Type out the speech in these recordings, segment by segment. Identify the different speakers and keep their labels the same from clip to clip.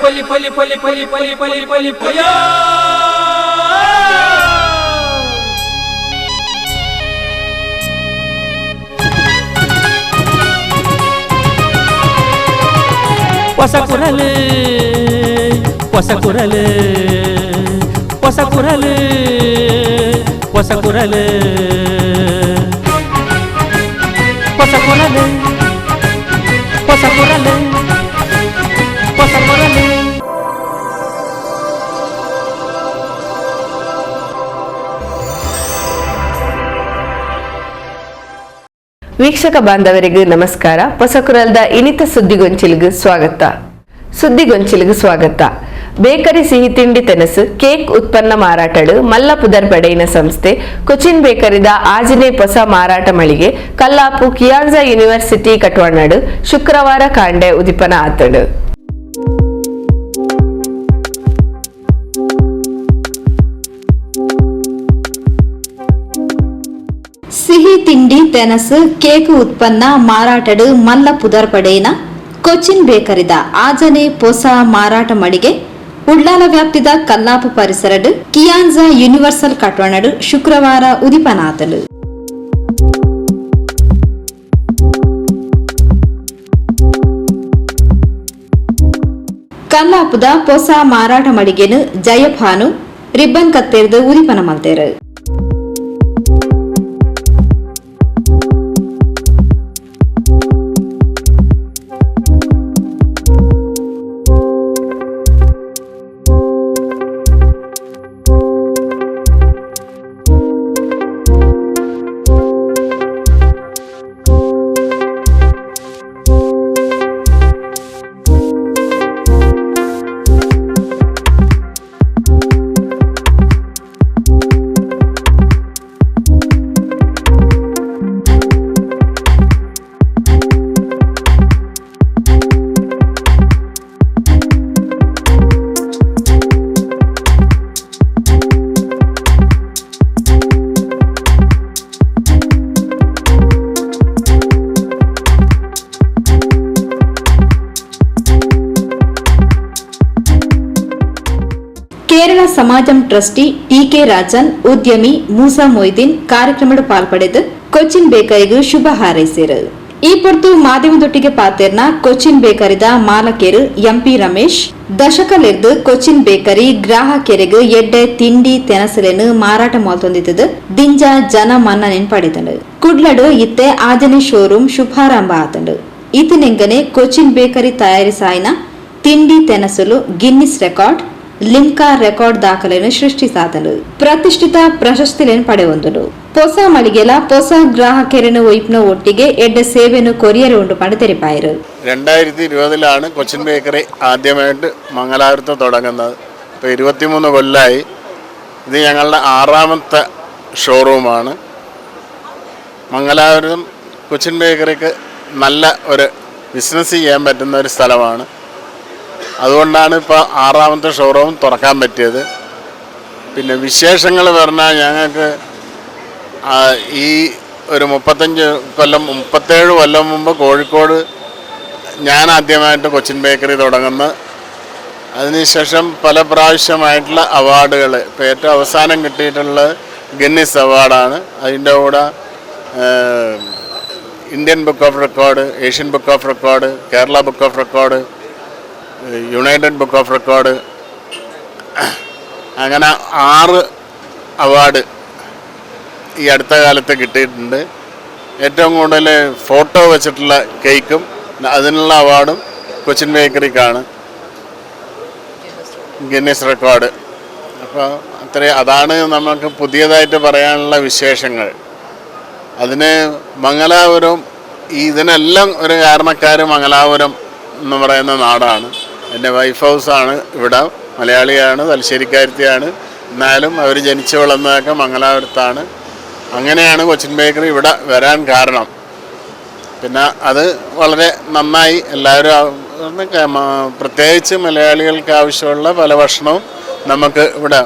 Speaker 1: PosaKural, PosaKural, PosaKural, PosaKural, PosaKural, PosaKural, PosaKural.
Speaker 2: ವೀಕ್ಷಕ ಬಾಂಧವರಿಗೂ ನಮಸ್ಕಾರ. PosaKuralದ ಇನಿತ ಸುದ್ದಿಗೊಂಚಿಲಿಗೆ ಸ್ವಾಗತ. ಬೇಕರಿ ಸಿಹಿ ತಿಂಡಿ ತಿನಸು ಕೇಕ್ ಉತ್ಪನ್ನ ಮಾರಾಟಡು ಮಲ್ಲ ಪುದರ್ಪಡೆಯಿನ ಸಂಸ್ಥೆ ಕೊಚಿನ್ ಬೇಕರಿದ ಆಜನೆ ಹೊಸ ಮಾರಾಟ ಮಳಿಗೆ ಕಲ್ಲಾಪು ಕಿಯಾನ್ಜಾ ಯೂನಿವರ್ಸಿಟಿ ಕಟ್ವಾಣಡು ಶುಕ್ರವಾರ ಕಾಂಡೆ ಉದಿಪನ ಆತಡು.
Speaker 3: ಸಿಹಿ ತಿಂಡಿ ತೆನಸು ಕೇಕ್ ಉತ್ಪನ್ನ ಮಾರಾಟಡು ಮಲ್ಲ ಪುದರ್ಪಡೆಯಿನ ಕೊಚಿನ್ ಬೇಕರಿದ ಆಜನೆ ಹೊಸ ಮಾರಾಟ ಮಳಿಗೆ ಉಳ್ಳಾಲ ವ್ಯಾಪ್ತಿದ ಕಲ್ಲಾಪು ಪರಿಸರಡು ಕಿಯಾನ್ಜಾ ಯೂನಿವರ್ಸಲ್ ಕಟ್ವಾಣಡು ಶುಕ್ರವಾರ ಉದಿಪನಾತಲು. ಕಲ್ಲಾಪುದ ಹೊಸ ಮಾರಾಟ ಮಳಿಗೆನು ಜಯಭಾನು ರಿಬ್ಬನ್ ಕತ್ತೇರ್ದು ಉದಿಪನ ಮಲ್ತೇರು. Kerala Samajam trustee TK. ರಾಜನ್ ಉದ್ಯಮಿ ಮೂಸಾ ಮೊಯ್ದೀನ್ ಕಾರ್ಯಕ್ರಮದ ಪಾಲ್ಪಡೆದು ಕೊಚಿನ್ ಬೇಕರಿಗೂ ಶುಭ ಹಾರೈಸಿರು. ಈ ಪೊರ್ತು ಮಾಧ್ಯಮದೊಟ್ಟಿಗೆ ಪಾತೆರ್ನ ಕೊಚಿನ್ ಬೇಕರಿದ ಮಾಲಕೇರು ಎಂಪಿ ರಮೇಶ್ ದಶಕಲೆರ್ದು ಕೊಚಿನ್ ಬೇಕರಿ ಗ್ರಾಹಕರಿಗೆ ಎಡ್ಡೆ ತಿಂಡಿ ತೆನಸಲೆನು ಮಾರಾಟ ಮಾಲ್ತೊಂದಿದ್ದು ದಿಂಜ ಜನ ಮನ್ನನೆನ್ ಪಡೆದನು. ಕುಡ್ಲಡು ಇತ್ತೆ ಆಜನೆ ಶೋರೂಮ್ ಶುಭಾರಂಭ ಆತಂಡು. ಇತಿನೆಂಗನೆ ಕೊಚಿನ್ ಬೇಕರಿ ತಯಾರಿಸಾಯಿನ ತಿಂಡಿ ತೆನಸಲು ಗಿನ್ನಿಸ್ ರೆಕಾರ್ಡ್ ಲಿಮ್ಕಾ ರೆಕಾರ್ಡ್ ದಾಖಲೆಯನ್ನು ಸೃಷ್ಟಿಸಾದನು. ಪ್ರತಿಷ್ಠಿತ ಪ್ರಶಸ್ತಿಯನ್ನು ಪಡೆಯೊಂದನು. ಹೊಸ ಮಳಿಗೆಲ ಹೊಸ ಗ್ರಾಹಕರನ್ನು ಒಯ್ಪಿನ ಒಟ್ಟಿಗೆ എഡ് സേവന കൊറിയർ കൊണ്ട് പണിതെരിപ്പായിരുന്നു.
Speaker 4: 2020 കൊച്ചിൻ ബേക്കറി ആദ്യമായിട്ട് മംഗലാപുരത്ത് തുടങ്ങുന്നത്. ഇപ്പോൾ 23 കൊല്ലമായി. ഇത് ഞങ്ങളുടെ 6ാമത്തെ ഷോറൂമാണ്. മംഗലാപുരം കൊച്ചിൻ ബേക്കറിക്ക് നല്ല ഒരു ബിസിനസ് ചെയ്യാൻ പറ്റുന്ന ഒരു സ്ഥലമാണ്. അതുകൊണ്ടാണ് ഇപ്പോൾ 6ാമത്തെ ഷോറൂം തുറക്കാൻ പറ്റിയത്. പിന്നെ വിശേഷങ്ങൾ പറഞ്ഞാൽ ഞങ്ങൾക്ക് ഈ ഒരു 37 കൊല്ലം മുമ്പ് കോഴിക്കോട് ഞാൻ ആദ്യമായിട്ട് കൊച്ചിൻ ബേക്കറി തുടങ്ങുന്നത്. അതിനുശേഷം പല പ്രാവശ്യമായിട്ടുള്ള അവാർഡുകൾ, ഇപ്പോൾ ഏറ്റവും അവസാനം കിട്ടിയിട്ടുള്ളത് ഗിന്നീസ് അവാർഡാണ്. അതിൻ്റെ കൂടെ Indian book of record, Asian book of record, Kerala book of record, United book of record, അങ്ങനെ 6 അവാർഡ് ഈ അടുത്ത കാലത്ത് കിട്ടിയിട്ടുണ്ട്. ഏറ്റവും കൂടുതൽ ഫോട്ടോ വെച്ചിട്ടുള്ള കേക്കും അതിനുള്ള അവാർഡും കൊച്ചിൻ ബേക്കറിക്കാണ്, ഗിന്നീസ് റെക്കോർഡ്. അപ്പോൾ അതാണ് നമുക്ക് പുതിയതായിട്ട് പറയാനുള്ള വിശേഷങ്ങൾ. അതിന് മംഗലാപുരം ഇതിനെല്ലാം ഒരു കാരണക്കാർ മംഗലാപുരം എന്ന് പറയുന്ന നാടാണ്. എൻ്റെ വൈഫ് ഹൗസാണ് ഇവിടെ, മലയാളിയാണ്, തലശ്ശേരിക്കാരത്തിയാണ്. എന്നാലും അവർ ജനിച്ചു വളർന്നതൊക്കെ മംഗലാപുരത്താണ്. അങ്ങനെയാണ് കൊച്ചിൻ ബേക്കറി ഇവിടെ വരാൻ കാരണം. പിന്നെ അത് വളരെ നന്നായി എല്ലാവരും, പ്രത്യേകിച്ച് മലയാളികൾക്ക് ആവശ്യമുള്ള പല ഭക്ഷണവും നമുക്ക് ഇവിടെ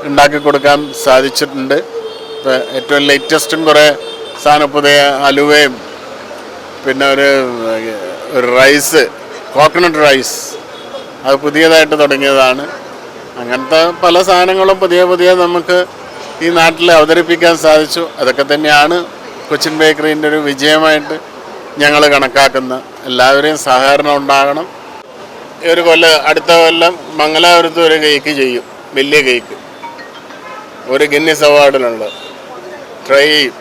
Speaker 4: ഉണ്ടാക്കി കൊടുക്കാൻ സാധിച്ചിട്ടുണ്ട്. ഇപ്പോൾ ഏറ്റവും ലേറ്റസ്റ്റും കുറേ സാധനം, പുതിയ അലുവയും പിന്നെ ഒരു റൈസ്, കോക്കനട്ട് റൈസ്, അത് പുതിയതായിട്ട് തുടങ്ങിയതാണ്. അങ്ങനത്തെ പല സാധനങ്ങളും പുതിയ നമുക്ക് ഈ നാട്ടിൽ അവതരിപ്പിക്കാൻ സാധിച്ചു. അതൊക്കെ തന്നെയാണ് കൊച്ചിൻ ബേക്കറീൻ്റെ ഒരു വിജയമായിട്ട് ഞങ്ങൾ കണക്കാക്കുന്നത്. എല്ലാവരെയും സഹകരണം ഉണ്ടാകണം. ഈ ഒരു അടുത്ത കൊല്ലം മംഗലാപുരത്ത് ഒരു കേക്ക് ചെയ്യും, വലിയ കേക്ക്, ഒരു ഗിന്നസ് അവാർഡിനുള്ളത് ട്രൈ ചെയ്യും.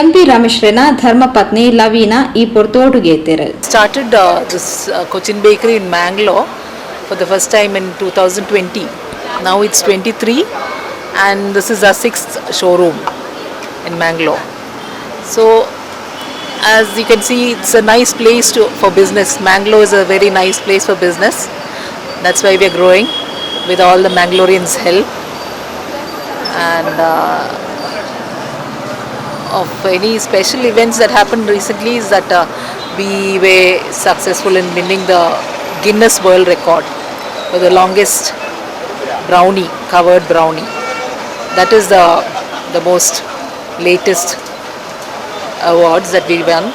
Speaker 3: MP Rameshrena ಧರ್ಮಪತ್ನಿ ಲವೀನಾ ಈ ಪೊರ್ತೋಡುಗೇತೆರು.
Speaker 5: Started this Cochin Bakery in Mangalore for the first time in 2020. Now it's 23 and this is our 6th showroom in Mangalore. So as you can see, it's a nice place for business. Mangalore is a very nice place for business. That's why we are growing with all the Mangaloreans' help. And of any special events that happened recently is that we were successful in winning the Guinness World Record for the longest brownie, covered brownie. That is the most latest awards that we won.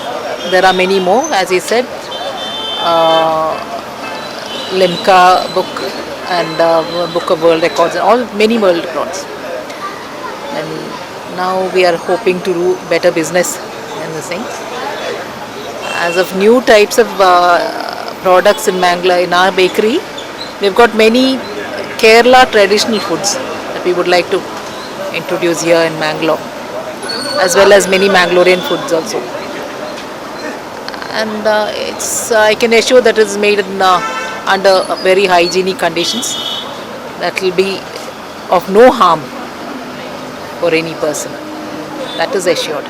Speaker 5: There are many more, as he said, Limca book and Book of World Records, and all many world records. And now we are hoping to do better business in this thing. As of new types of products in Mangalore, in our bakery, we've got many Kerala traditional foods that we would like to introduce here in Mangalore, as well as many Mangalorean foods also. And I can assure that it's made in, under very hygienic conditions that will be of no harm for any person. That is assured.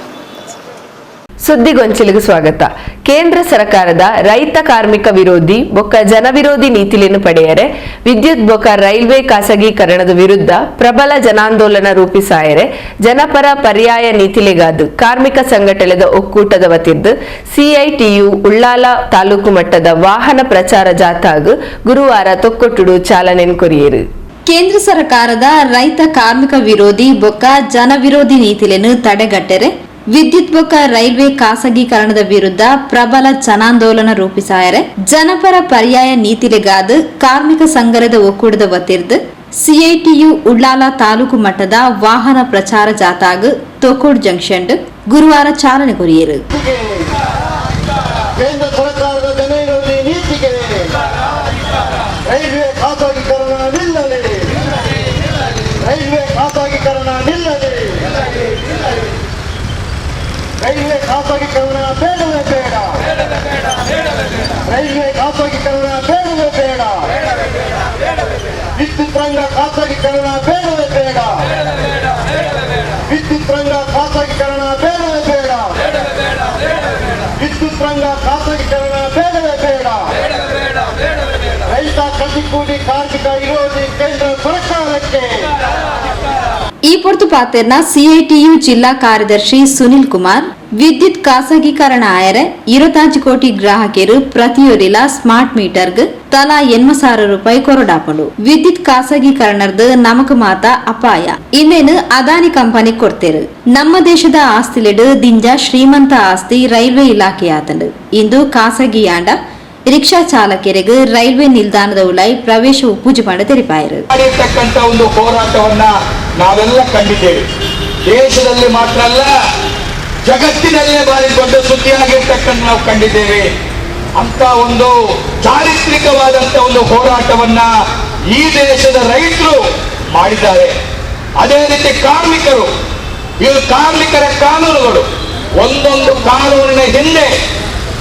Speaker 2: ಸುದ್ದಿಗೊಂಚಿಲಿಗೆ ಸ್ವಾಗತ. ಕೇಂದ್ರ ಸರ್ಕಾರದ ರೈತ ಕಾರ್ಮಿಕ ವಿರೋಧಿ ಬೊಕ್ಕ ಜನವಿರೋಧಿ ನೀತಿಯನ್ನು ಪಡೆಯರೆ ವಿದ್ಯುತ್ ಬೊಕ್ಕ ರೈಲ್ವೆ ಖಾಸಗೀಕರಣದ ವಿರುದ್ಧ ಪ್ರಬಲ ಜನಾಂದೋಲನ ರೂಪಿಸಾಯರೆ ಜನಪರ ಪರ್ಯಾಯ ನೀತಿಲೆಗಾದು ಕಾರ್ಮಿಕ ಸಂಘಟನೆದ ಒಕ್ಕೂಟದ ವತಿರ್ದು CITU ಉಳ್ಳಾಲ ತಾಲೂಕು ಮಟ್ಟದ ವಾಹನ ಪ್ರಚಾರ ಜಾಥಾಗ್ ಗುರುವಾರ ತೊಕ್ಕೊಟ್ಟುಡು ಚಾಲನೆ ಕೊರಿಯರು.
Speaker 3: ಕೇಂದ್ರ ಸರ್ಕಾರದ ರೈತ ಕಾರ್ಮಿಕ ವಿರೋಧಿ ಬೊಕ್ಕ ಜನವಿರೋಧಿ ನೀತಿಯನ್ನು ತಡೆಗಟ್ಟರೆ ವಿದ್ಯುತ್ ಬೊಕ್ಕ ರೈಲ್ವೆ ಖಾಸಗೀಕರಣದ ವಿರುದ್ಧ ಪ್ರಬಲ ಜನಾಂದೋಲನ ರೂಪಿಸಾಯರೆ ಜನಪರ ಪರ್ಯಾಯ ನೀತಿಲೆಗಾದ ಕಾರ್ಮಿಕ ಸಂಘದ ಒಕ್ಕೂಟದ ವತಿರ್ದು CITU ಉಳ್ಳಾಲ ತಾಲೂಕು ಮಟ್ಟದ ವಾಹನ ಪ್ರಚಾರ ಜಾಥಾಗ್ ತೊಕೋಡ್ ಜಂಕ್ಷನ್ ಗುರುವಾರ ಚಾಲನೆ ಕೊರಿಯರು.
Speaker 6: ಕೇಂದ್ರ ಸರ್ಕಾರದ ಜನವಿರೋಧಿ ನೀತಿಗೆ ರೈಲ್ವೆ ಖಾಸಗೀಕರಣ ನಿಲ್ಲಲಿ, ರೈಲ್ವೆ ಖಾಸಗೀಕರಣ ನಿಲ್ಲಲಿ, ರೈಲ್ವೆ ಖಾಸಗೀಕರಣ ಬೇಡವೇ ಬೇಡ, ರೈಲ್ವೆ ಖಾಸಗೀಕರಣ ಬೇಡವೇ ಬೇಡ, ವಿದ್ಯುತ್ ರಂಗ ಖಾಸಗೀಕರಣ ಬೇಡವೇ ಬೇಡ, ವಿದ್ಯುತ್ ರಂಗ ಖಾಸಗೀಕರಣ ಬೇಡವೇ ಬೇಡ, ವಿದ್ಯುತ್ ರಂಗ ಖಾಸಗೀಕರಣ ಬೇಡವೇ ಬೇಡ, ರೈತ ಕೃಷಿ ಕೂಲಿ ಕಾರ್ಮಿಕ ವಿರೋಧಿ ಕೇಂದ್ರ ಸರ್ಕಾರಕ್ಕೆ.
Speaker 3: ಈ ಪೊರ್ತು ಪಾತೆರ್ನ CITU ಜಿಲ್ಲಾ ಕಾರ್ಯದರ್ಶಿ ಸುನಿಲ್ ಕುಮಾರ್ ವಿದ್ಯುತ್ ಖಾಸಗೀಕರಣ ಆಯರೆ 25 ಕೋಟಿ ಗ್ರಾಹಕರು ಪ್ರತಿಯೊರಿಲ ಸ್ಮಾರ್ಟ್ ಮೀಟರ್ಗ್ ತಲಾ 80,000 ರೂಪಾಯಿ ಕೊರಡಾಪಂಡು. ವಿದ್ಯುತ್ ಖಾಸಗೀಕರಣದ ನಮಕ್ ಮಾತ ಅಪಾಯ ಇನ್ನೇನು ಅದಾನಿ ಕಂಪನಿ ಕೊಡ್ತೇರು. ನಮ್ಮ ದೇಶದ ಆಸ್ತಿಲೆಡು ದಿಂಜ ಶ್ರೀಮಂತ ಆಸ್ತಿ ರೈಲ್ವೆ ಇಲಾಖೆಯಾತಂಡು. ಇಂದು ಖಾಸಗಿಯಾಂಡ ರಿಕ್ಷಾ ಚಾಲಕರಿಗೆ ರೈಲ್ವೆ ನಿಲ್ದಾಣದ ಉಲೈ ಪ್ರವೇಶ ಉಪ್ಪುಜು ಮಾಡಿ ತೆರಿಪಾಯರು.
Speaker 7: ಒಂದು ಹೋರಾಟವನ್ನ ನಾವೆಲ್ಲ ಕಂಡಿದ್ದೇವೆ. ದೇಶದಲ್ಲಿ ಮಾತ್ರ ಅಲ್ಲ, ಜಗತ್ತಿನಲ್ಲೇ ಭಾರಿ ದೊಡ್ಡ ಸುದ್ದಿಯಾಗಿರ್ತಕ್ಕಂಥ ನಾವು ಕಂಡಿದ್ದೇವೆ. ಅಂತ ಒಂದು ಚಾರಿತ್ರಿಕವಾದಂತ ಒಂದು ಹೋರಾಟವನ್ನ ಈ ದೇಶದ ರೈತರು ಮಾಡಿದ್ದಾರೆ. ಅದೇ ರೀತಿ ಕಾರ್ಮಿಕರು, ಇವು ಕಾರ್ಮಿಕರ ಕಾನೂನುಗಳು, ಒಂದೊಂದು ಕಾನೂನಿನ ಹಿಂದೆ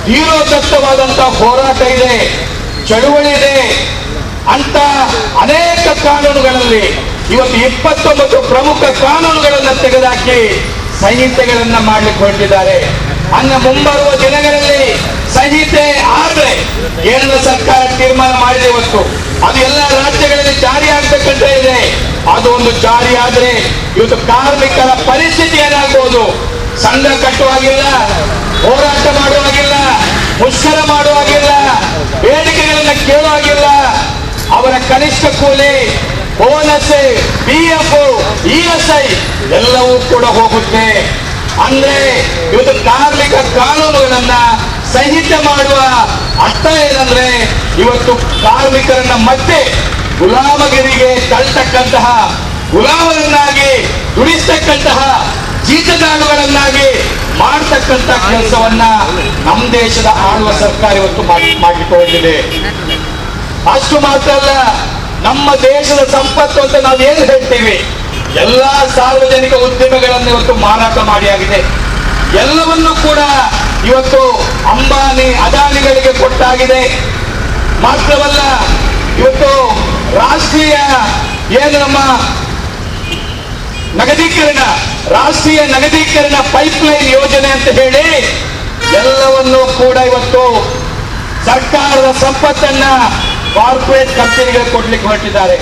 Speaker 7: ಧೀರೋದತ್ತವಾದಂತ ಹೋರಾಟ ಇದೆ, ಚಳುವಳಿ ಇದೆ. ಅಂತ ಅನೇಕ ಕಾನೂನುಗಳಲ್ಲಿ ಇವತ್ತು 29 ಪ್ರಮುಖ ಕಾನೂನುಗಳನ್ನು ತೆಗೆದುಹಾಕಿ ಸಂಹಿತೆಗಳನ್ನ ಮಾಡ್ಲಿಕ್ಕೆ ಹೊರಟಿದ್ದಾರೆ. ಅನ್ನ ಮುಂಬರುವ ದಿನಗಳಲ್ಲಿ ಸಂಹಿತೆ ಆದ್ರೆ ಕೇಂದ್ರ ಸರ್ಕಾರ ತೀರ್ಮಾನ ಮಾಡಿದೆ ಇವತ್ತು, ಅದು ಎಲ್ಲ ರಾಜ್ಯಗಳಲ್ಲಿ ಜಾರಿ ಆಗ್ಬೇಕಂತ ಇದೆ. ಅದು ಒಂದು ಜಾರಿ ಆದ್ರೆ ಇವತ್ತು ಕಾರ್ಮಿಕರ ಪರಿಸ್ಥಿತಿ ಏನಾಗಬಹುದು? ಸಂಘ ಕಟ್ಟುವಾಗಿಲ್ಲ, ಹೋರಾಟ ಮಾಡುವಾಗಿಲ್ಲ, ಮುಷ್ಕರ ಮಾಡುವಾಗಿಲ್ಲ, ಬೇಡಿಕೆಗಳನ್ನ ಕೇಳುವಾಗಿಲ್ಲ. ಅವರ ಕನಿಷ್ಠ ಕೂಲಿ, ಬೋನಸ್, PF, ESI ಎಲ್ಲವೂ ಕೂಡ ಹೋಗುತ್ತೆ. ಅಂದ್ರೆ ಇವತ್ತು ಕಾರ್ಮಿಕ ಕಾನೂನುಗಳನ್ನ ಸಹಿತ ಮಾಡುವ ಅರ್ಥ ಏನಂದ್ರೆ ಇವತ್ತು ಕಾರ್ಮಿಕರನ್ನ ಮತ್ತೆ ಗುಲಾಮಗಿರಿಗೆ ತಳ್ತಕ್ಕಂತಹ, ಗುಲಾಮರನ್ನಾಗಿ ದುಡಿಸ್ತಕ್ಕಂತಹ, ಜೀತದಾಳುಗಳನ್ನಾಗಿ ಮಾಡತಕ್ಕಂತ ಕೆಲಸವನ್ನ ನಮ್ಮ ದೇಶದ ಆಳುವ ಸರ್ಕಾರ ಇವತ್ತು ಮಾಡಿಕೊಂಡಿದೆ. ಅಷ್ಟು ಮಾತ್ರ ಅಲ್ಲ, ನಮ್ಮ ದೇಶದ ಸಂಪತ್ತು ಅಂತ ನಾವು ಏನು ಹೇಳ್ತೀವಿ, ಎಲ್ಲಾ ಸಾರ್ವಜನಿಕ ಉದ್ಯಮಗಳನ್ನು ಇವತ್ತು ಮಾರಾಟ ಮಾಡಿ ಆಗಿದೆ. ಎಲ್ಲವನ್ನೂ ಕೂಡ ಇವತ್ತು ಅಂಬಾನಿ ಅದಾನಿಗಳಿಗೆ ಕೊಟ್ಟಾಗಿದೆ. ಮಾತ್ರವಲ್ಲ, ಇವತ್ತು ರಾಷ್ಟ್ರೀಯ ಏನು ನಮ್ಮ ರಾಷ್ಟ್ರೀಯ ನಗದೀಕರಣ ಪೈಪ್ಲೈನ್ ಯೋಜನೆ ಅಂತ ಹೇಳಿ ಎಲ್ಲವನ್ನೂ ಕೂಡ ಇವತ್ತು ಸರ್ಕಾರದ ಸಂಪತ್ತನ್ನ ಕಾರ್ಪೊರೇಟ್ ಕಂಪನಿಗಳಿಗೆ ಕೊಡ್ಲಿಕ್ಕೆ ಹೊರಟಿದ್ದಾರೆ.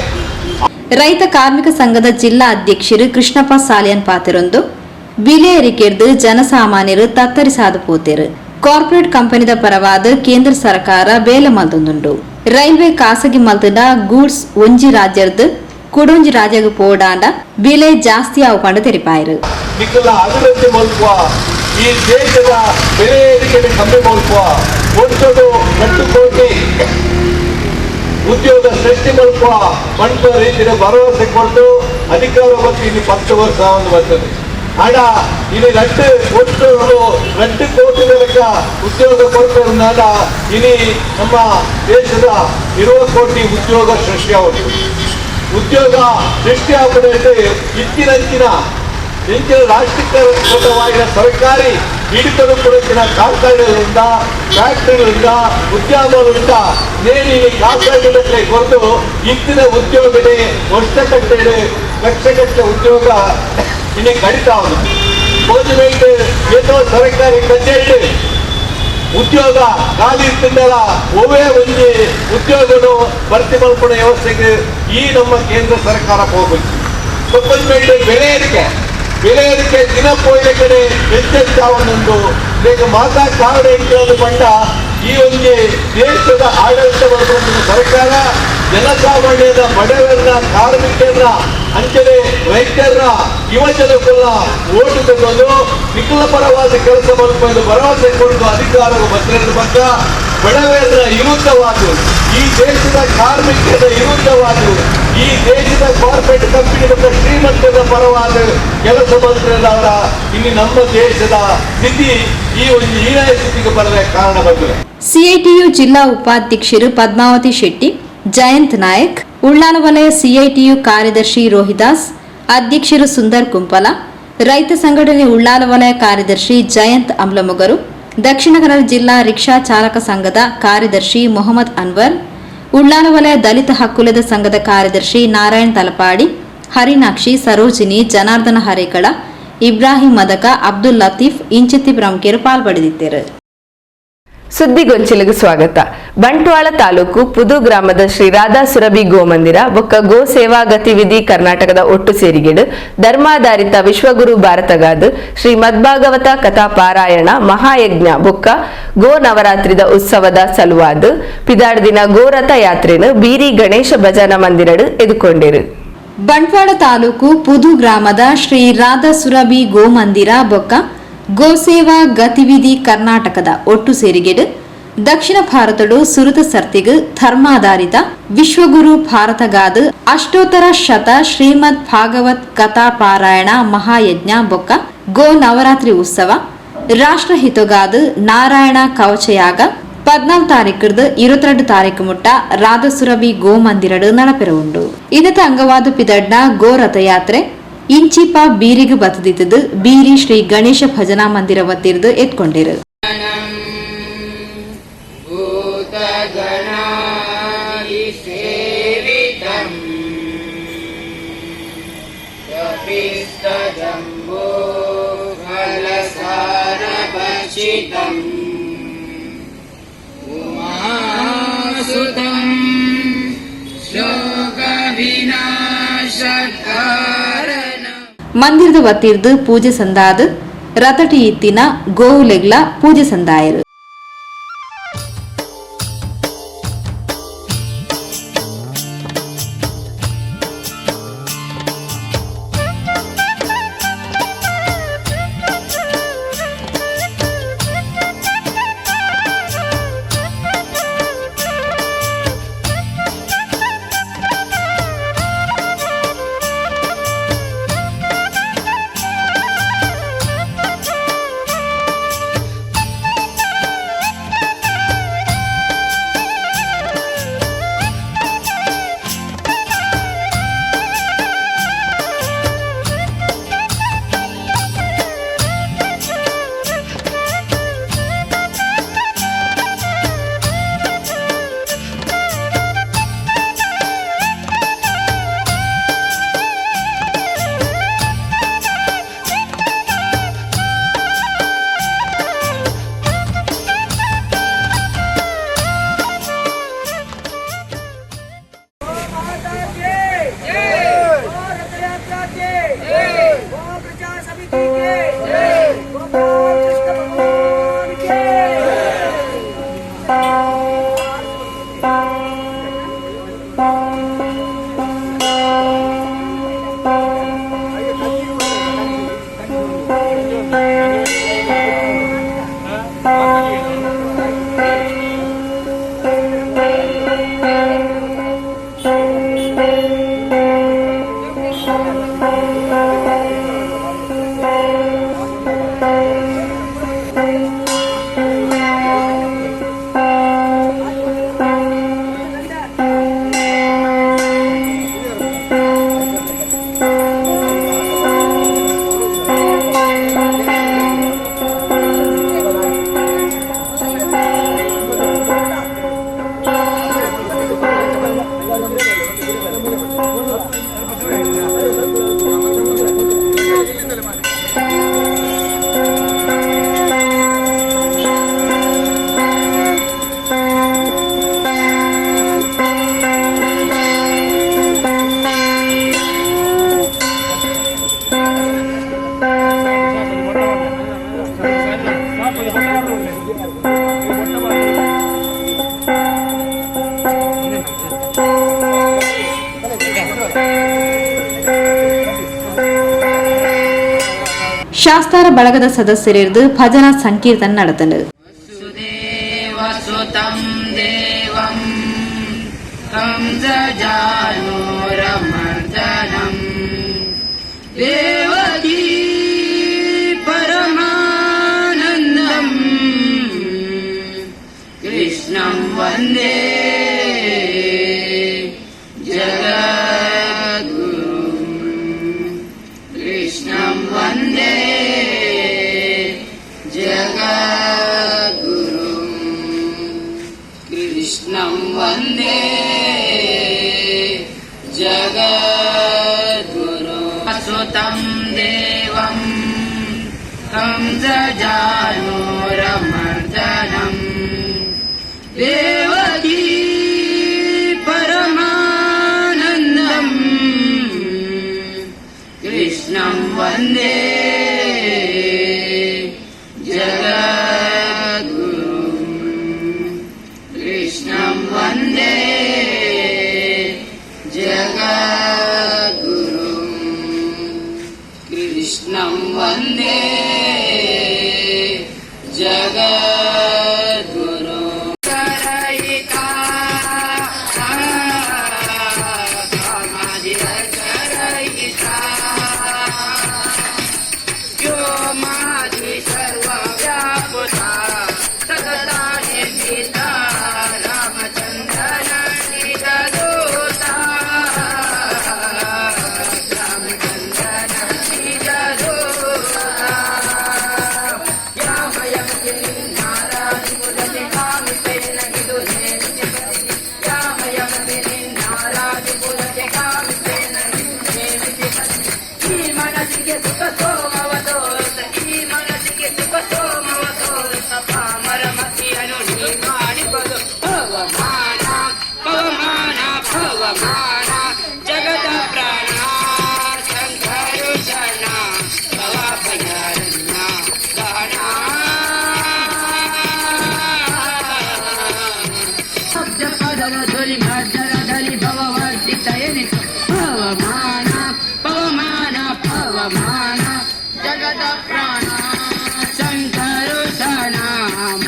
Speaker 3: ರೈತ ಕಾರ್ಮಿಕ ಸಂಘದ ಜಿಲ್ಲಾ ಅಧ್ಯಕ್ಷರು ಕೃಷ್ಣಪ್ಪ ಸಾಲಿಯನ್ ಪಾತಿರೊಂದು ಬೆಲೆ ಏರಿಕೆರ್ದು ಜನಸಾಮಾನ್ಯರು ತತ್ತರಿಸಾದು ಪೋತೇರು. ಕಾರ್ಪೊರೇಟ್ ಕಂಪನಿದ ಪರವಾದ ಕೇಂದ್ರ ಸರ್ಕಾರ ಬೇಲೆ ಮಲ್ತೊಂದುಂಡು. ರೈಲ್ವೆ ಖಾಸಗಿ ಮಲ್ತದ ಗೂಡ್ಸ್ ಒಂಜಿ ರಾಜ್ಯದ ಕುಡೊಂಜಿ ರಾಜ್ಯಗ ಪೋಡಾಂಡ ಬೆಲೆ ಜಾಸ್ತಿ ಆವುಕೊಂಡು ತೆರಿಪಾಯರು.
Speaker 6: ಅಭಿವೃದ್ಧಿ ಮಲ್ಪುವ ಈ ದೇಶದ ಬೆಲೆ ಏರಿಕೆ ಕಮ್ಮಿ ಮಲ್ಪುವ 1 ಕೋಟಿ ಉದ್ಯೋಗ ಸೃಷ್ಟಿ ಮಲ್ಪುವ ಪಂಚ ರೀತಿಯ ಭರವಸೆ ಕೊಟ್ಟು ಅಧಿಕಾರ ಬಂದು ಇಲ್ಲಿ 10 ವರ್ಷ ಬರ್ತದೆ. ಹಣ ಇಲ್ಲಿ 2 ಕೋಟಿ ಲೆಕ್ಕ ಉದ್ಯೋಗ ಕೊಡ್ತಾ ಇಲ್ಲಿ ನಮ್ಮ ದೇಶದ 20 ಕೋಟಿ ಉದ್ಯೋಗ ಸೃಷ್ಟಿಯಾಗುತ್ತದೆ. ಉದ್ಯೋಗ ಸೃಷ್ಟಿಯಾಗುವುದಂತೆ ಇತ್ತಿನ ರಾಷ್ಟ್ರೀಕೃತವಾಗಿನ ಸರ್ಕಾರಿ ಹಿಡಿತಲು ಕೊಡುತ್ತಿನ ಕಾರ್ಖಾನೆಗಳಿಂದ, ಫ್ಯಾಕ್ಟರಿಗಳಿಂದ, ಉದ್ಯಮಗಳಿಂದ ನೇರಿ ಕಾರ್ಖಾನೆಗಳೇ ಕೊಟ್ಟು ಇತ್ತಿನ ಉದ್ಯೋಗಡೆ ವರ್ಷಗಟ್ಟಲೆ ಲಕ್ಷಗಟ್ಟಲೆ ಉದ್ಯೋಗ ಇಲ್ಲಿ ಕಡಿತಾ ಉಂಟು. ಗೌರ್ಮೆಂಟ್ ಏನೋ ಸರ್ಕಾರಿ ಕಚೇರಿ ಉದ್ಯೋಗ ಖಾಲಿ ಇರ್ತಿದ್ದಲ್ಲ, ಒವೇ ಒಂದು ಉದ್ಯೋಗನು ಭರ್ತಿ ಮಾಡ್ಕೊಳ್ಳೋ ವ್ಯವಸ್ಥೆಗೆ ಈ ನಮ್ಮ ಕೇಂದ್ರ ಸರ್ಕಾರ ಹೋಗ್ಬೇಕು. ಗೌರ್ಮೆಂಟ್ ಬೆಲೆ ಏರಿಕೆ ದಿನ ಪೋಯಿನ ಕಡೆ ಹೆಚ್ಚೆಚ್ಚಾವನ್ನೊಂದು ಈಗ ಮಾತಾ ಕಾರಣ ಇಟ್ಟಿರೋದು ಬಂಡ ಈ ಒಂದು ದೇಶದ ಆಡಳಿತ ಮಾಡುವಂತಹ ಸರ್ಕಾರ ಜನಸಾಮಾನ್ಯರ, ಬಡವರನ್ನ, ಕಾರ್ಮಿಕರನ್ನ, ಅಂಚನೆ ರೈತರನ್ನ, ಯುವಜನರನ್ನ ಓಟು ತೆಗೆದು ನಿಖಿಲ ಪರವಾದ ಕೆಲಸ ಮಾಡಬಹುದು ಭರವಸೆ ಕೊಟ್ಟು ಅಧಿಕಾರವು ಭದ್ರತೆ ಪಕ್ಕ ಬಡವರ ವಿರುದ್ಧವಾದ, ಈ ದೇಶದ ಕಾರ್ಮಿಕರ ವಿರುದ್ಧವಾದ, ಈ ದೇಶದ ಕಾರ್ಪೊರೇಟ್ ಕಂಪನಿಗಳ ಶ್ರೀಮಂತರ ಪರವಾದ ಕೆಲಸ ಮಾಡಿದವರ ಇಲ್ಲಿ ನಮ್ಮ ದೇಶದ ಸ್ಥಿತಿ ಈ ಒಂದು ಹೀನಾಯ ಸ್ಥಿತಿಗೆ ಬರಲು ಕಾರಣ ಬಂದಿದೆ.
Speaker 3: ಸಿಐಟಿಯು ಜಿಲ್ಲಾ ಉಪಾಧ್ಯಕ್ಷರು ಪದ್ಮಾವತಿ ಶೆಟ್ಟಿ, ಜಯಂತ್ ನಾಯಕ್, ಉಳ್ಳಾಲ ವಲಯ ಸಿಐಟಿಯು ಕಾರ್ಯದರ್ಶಿ ರೋಹಿದಾಸ್, ಅಧ್ಯಕ್ಷರು ಸುಂದರ್ ಕುಂಪಲ, ರೈತ ಸಂಘಟನೆ ಉಳ್ಳಾಲ ವಲಯ ಕಾರ್ಯದರ್ಶಿ ಜಯಂತ್ ಅಮ್ಲಮೊಗರು, ದಕ್ಷಿಣ ಕನ್ನಡ ಜಿಲ್ಲಾ ರಿಕ್ಷಾ ಚಾಲಕ ಸಂಘದ ಕಾರ್ಯದರ್ಶಿ ಮೊಹಮ್ಮದ್ ಅನ್ವರ್, ಉಳ್ಳಾಲ ವಲಯ ದಲಿತ ಹಕ್ಕುಲದ ಸಂಘದ ಕಾರ್ಯದರ್ಶಿ ನಾರಾಯಣ್ ತಲಪಾಡಿ, ಹರಿನಾಕ್ಷಿ, ಸರೋಜಿನಿ, ಜನಾರ್ದನ ಹರೇಕಳ, ಇಬ್ರಾಹಿಂ ಮದಕ, ಅಬ್ದುಲ್ ಲತೀಫ್ ಇಂಚಿತಿ ಪ್ರಮುಖರು ಪಾಲ್ಪಡೆದಿದ್ದರು.
Speaker 2: ಸುದ್ದಿಗೊಂಚಿಲಿಗೆ ಸ್ವಾಗತ. ಬಂಟ್ವಾಳ ತಾಲೂಕು ಪುದು ಗ್ರಾಮದ ಶ್ರೀ ರಾಧಾ ಸುರಭಿ ಗೋಮಂದಿರ ಬೊಕ್ಕ ಗೋ ಸೇವಾ ಗತಿವಿಧಿ ಕರ್ನಾಟಕದ ಒಟ್ಟು ಸೇರಿಗೆಡು ಧರ್ಮಾಧಾರಿತ ವಿಶ್ವಗುರು ಭಾರತಗಾದ ಶ್ರೀ ಮದ್ಭಾಗವತ ಕಥಾ ಪಾರಾಯಣ ಮಹಾಯಜ್ಞ ಬೊಕ್ಕ ಗೋ ನವರಾತ್ರಿದ ಉತ್ಸವದ ಸಲುವಾದ ಪಿದಾಡ್ ದಿನ ಗೋರಥ ಯಾತ್ರೆನು ಬೀರಿ ಗಣೇಶ ಭಜನಾ ಮಂದಿರಡು ಎದುಕೊಂಡಿರು.
Speaker 3: ಬಂಟ್ವಾಳ ತಾಲೂಕು ಪುದು ಗ್ರಾಮದ ಶ್ರೀ ರಾಧಾ ಸುರಭಿ ಗೋಮಂದಿರ ಬೊಕ್ಕ ಗೋಸೇವಾ ಗತಿವಿಧಿ ಕರ್ನಾಟಕದ ಒಟ್ಟು ಸೇರಿಗೆಡು ದಕ್ಷಿಣ ಭಾರತಡು ಸುರತ ಸರ್ತಿಗು ಧರ್ಮಾಧಾರಿತ ವಿಶ್ವಗುರು ಭಾರತಗಾದ ಅಷ್ಟೋತ್ತರ ಶತ ಶ್ರೀಮದ್ ಭಾಗವತ್ ಕಥಾ ಪಾರಾಯಣ ಮಹಾಯಜ್ಞ ಬೊಕ್ಕ ಗೋ ನವರಾತ್ರಿ ಉತ್ಸವ ರಾಷ್ಟ್ರಹಿತಗಾದ ನಾರಾಯಣ ಕವಚಯಾಗ 14 ತಾರೀಕರ್ದು 22 ತಾರೀಕು ಮುಟ್ಟ ರಾಧಸುರಭಿ ಗೋ ಮಂದಿರಡು ನಡಪೆರವುಂಡು. ಇದರ ಅಂಗವಾದ ಪಿದಡ್ನ ಗೋ ರಥಯಾತ್ರೆ ಇಂಚಿಪ ಬೀರಿಗೆ ಬತ್ತದಿದ್ದು ಬೀರಿ ಶ್ರೀ ಗಣೇಶ ಭಜನಾ ಮಂದಿರ ವತ್ತಿರ್ದು ಎತ್ಕೊಂಡಿರು. ಮಂದಿರದ ವತ್ತಿರ್ದು ಪೂಜೆ ಸಂದಾದ ರಥಟಿ ಇತ್ತಿನ ಗೋವುಲೆಗ್ಲ ಪೂಜೆ ಸಂದಾಯರು. ಶಾಸ್ತಾರ ಬಳಗದ ಸದಸ್ಯರಿದ್ದು ಭಜನಾ ಸಂಕೀರ್ತನ ನಡೆತನು.
Speaker 8: ವಸುದೇವಸುತಂ ದೇವಂ ಕಂಸಜಾನೂರಮರ್ದನಂ ದೇವಕೀ ಪರಮಾನಂದಂ ಕೃಷ್ಣಂ ವಂದೇ ಜಗದ್ಗುರುಂ ಕೃಷ್ಣಂ ವಂದೇ ಜಗದ್ಗುರುಂ ಕೃಷ್ಣಂ ವಂದೇ ಜಗದ್ಗುರುಂ ಸುತಂ ದೇವಂ ಕಂಸಜಾನೂರಮರ್ದನಂ ದೇವಕೀ ಪರಮಾನಂದಂ ಕೃಷ್ಣಂ ವಂದೇ ಜಗದ್ಗುರುಂ ಕೃಷ್ಣಂ ವಂದೇ ಜಗದ್ಗುರುಂ ಕೃಷ್ಣಂ ವಂದೇ ಜಗದ್ಗುರುಂ ಕರಯಿತಾ ಕಾಮಾದಿ ಕರಯಿತಾ ವ್ಯೋಮಾದಿ ಸರ್ವವ್ಯಾಪುತಾ ಸತತಾ ನಿರ್ಮಿತಾ ರಾಮಚಂದ್ರನ ನಿಜದೂತಾ ರಾಮಚಂದ್ರನ ನಿಜದೂತಾ ಯಾಮಯಮಿ ನಾರಾಯಣಿ ಮುದನೆ ಕಾಮಿಪೆ ನಗಿದು ನೇಮಿತೆ ಯಾಮಯಮಿ ನಾರಾಯಣಿ ಮುದನೆ ಕಾಮಿಪೆ ನಗಿದು ನೇಮಿತೆ ಈ ಮನಸ್ಸಿಗೆ ಸುಖ ಸೋಮವತೋ ಈ ಮನಸ್ಸಿಗೆ ಸುಖ ಸೋಮವತೋ ಪಾಮರ ಮತಿಯನ್ನು ನೀ ಮಾಡಿಬದು ಪವಮಾನ ಪವಮಾನ ಪವಮಾನ ಜಗದ ಪ್ರಾಣ ಸಂಕರುಷಣ ಭವಭಯಾರಣ್ಯ ದಾನ ಶಬ್ದ ಪದರ ಧ್ವನಿ ಭದ್ರ ಧನಿ ಭವವರ್ಧಿತ ಎನಿಸು ಪವಮಾನ ಪವಮಾನ ಪವಮಾನ ಜಗದ ಪ್ರಾಣ ಸಂಕರುಷಣ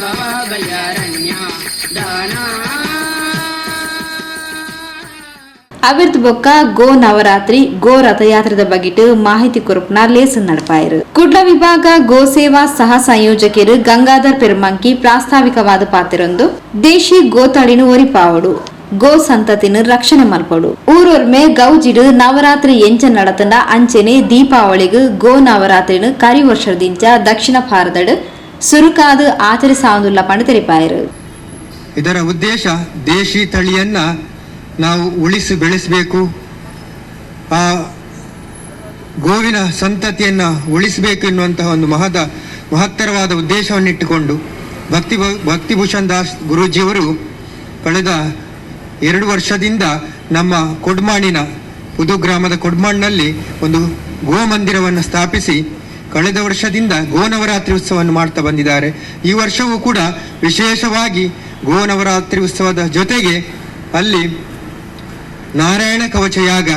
Speaker 8: ಭವಭಯಾರಣ್ಯ ದಾನ
Speaker 3: ಅವಿರ್ದ ಬೊಕ್ಕ ಗೋ ನವರಾತ್ರಿ ಗೋ ರಥಯಾತ್ರದ ಬಗೆಟ್ ಮಾಹಿತಿ ಕೊರಪನ ಲೇಸನ್ ನಡಪಾಯರು. ಕುಡ್ಲ ವಿಭಾಗ ಗೋ ಸೇವಾ ಸಹ ಸಂಯೋಜಕರು ಗಂಗಾಧರ್ ಪೆರುಮಂಕಿ ಪ್ರಾಸ್ತಾವಿಕವಾದ ಪಾತ್ರರೊಂದು ದೇಶಿ ಗೋತಳಿನ ಒರಿಪಾವಡು ಗೋ ಸಂತತಿನ ರಕ್ಷಣೆ ಮಲ್ಪಡು ಊರೊರ್ಮೆ ಗೌಜಿಡು ನವರಾತ್ರಿ ಎಂಚ ನಡತಂಡ ಅಂಚೆನೆ ದೀಪಾವಳಿಗೆ ಗೋ ನವರಾತ್ರಿನ ಕರಿ ವರ್ಷದಿಂಚ ದಕ್ಷಿಣ ಭಾರತಡ್ ಸುರುಕಾದ ಆಚರಿಸಾವುದಿಲ್ಲ ಪಂಡ ತೆರಿಪಾಯರು.
Speaker 9: ಇದರ ಉದ್ದೇಶ ದೇಶಿ ತಳಿಯನ್ನ ನಾವು ಉಳಿಸಿ ಬೆಳೆಸಬೇಕು, ಆ ಗೋವಿನ ಸಂತತಿಯನ್ನ ಉಳಿಸಬೇಕು ಎನ್ನುವಂತಹ ಒಂದು ಮಹತ್ತರವಾದ ಉದ್ದೇಶವನ್ನಿಟ್ಟುಕೊಂಡು ಭಕ್ತಿಭೂಷಣ್ ದಾಸ್ ಗುರೂಜಿಯವರು ಕಳೆದ 2 ವರ್ಷದಿಂದ ನಮ್ಮ ಕೊಡ್ಮಾಣಿನ ಪುದು ಗ್ರಾಮದ ಕೊಡ್ಮಾಣಿನಲ್ಲಿ ಒಂದು ಗೋ ಮಂದಿರವನ್ನು ಸ್ಥಾಪಿಸಿ ಕಳೆದ ವರ್ಷದಿಂದ ಗೋನವರಾತ್ರಿ ಉತ್ಸವವನ್ನು ಮಾಡ್ತಾ ಬಂದಿದ್ದಾರೆ. ಈ ವರ್ಷವೂ ಕೂಡ ವಿಶೇಷವಾಗಿ ಗೋನವರಾತ್ರಿ ಉತ್ಸವದ ಜೊತೆಗೆ ಅಲ್ಲಿ ನಾರಾಯಣ ಕವಚ ಯಾಗ